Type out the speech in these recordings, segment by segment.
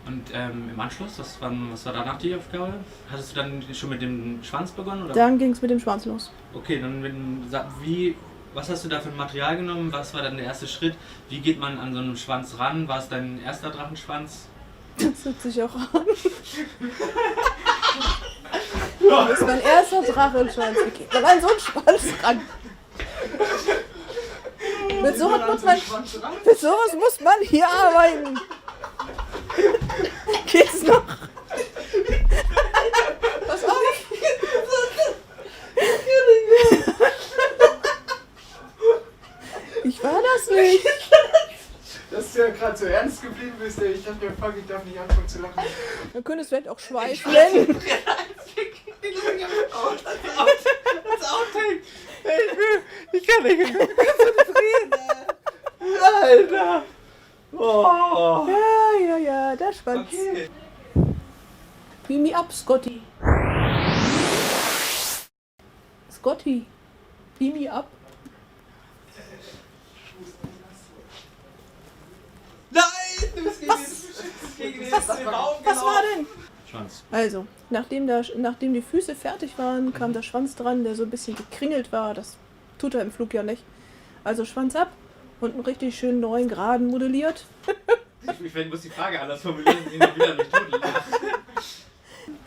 Und im Anschluss, was war danach die Aufgabe? Hattest du dann schon mit dem Schwanz begonnen? Oder? Dann ging es mit dem Schwanz los. Okay, dann was hast du da für ein Material genommen? Was war dann der erste Schritt? Wie geht man an so einen Schwanz ran? War es dein erster Drachenschwanz? Das hört sich auch an. Das ist mein erster Drachenschwanz. Okay, da war so ein Schwanz ran. Mit sowas muss man hier arbeiten. Geht's noch? Pass auf. Ich war das nicht. Dass du ja gerade so ernst geblieben bist, ey. Ich hab mir fuck, ich darf nicht anfangen zu lachen. Man könnte es vielleicht auch Schweif nennen. Das Outtake! Ich kann nicht reden! Alter! Oh. Ja, der Schwanz. Okay. Beam me up, Scotty. Scotty, beam me up. Nein! Du bist gegen den Baum Was war denn? Schwanz. Also, nachdem die Füße fertig waren, kam der Schwanz dran, der so ein bisschen gekringelt war. Das tut er im Flug ja nicht. Also Schwanz ab und einen richtig schönen neuen Geraden modelliert. Ich muss die Frage anders formulieren, den wieder nicht tot lachen.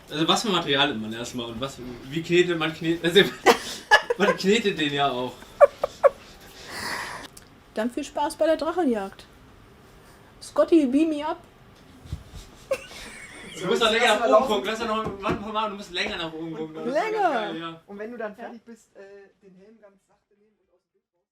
Also was für Material nimmt man erstmal und wie knetet man? Also man knetet den ja auch. Dann viel Spaß bei der Drachenjagd. Scotty, beam me up. Du musst noch länger nach oben gucken, du musst länger nach oben gucken. Länger? Ja. Und wenn du dann fertig bist, den Helm ganz sachte nehmen und aus dem Bild raus.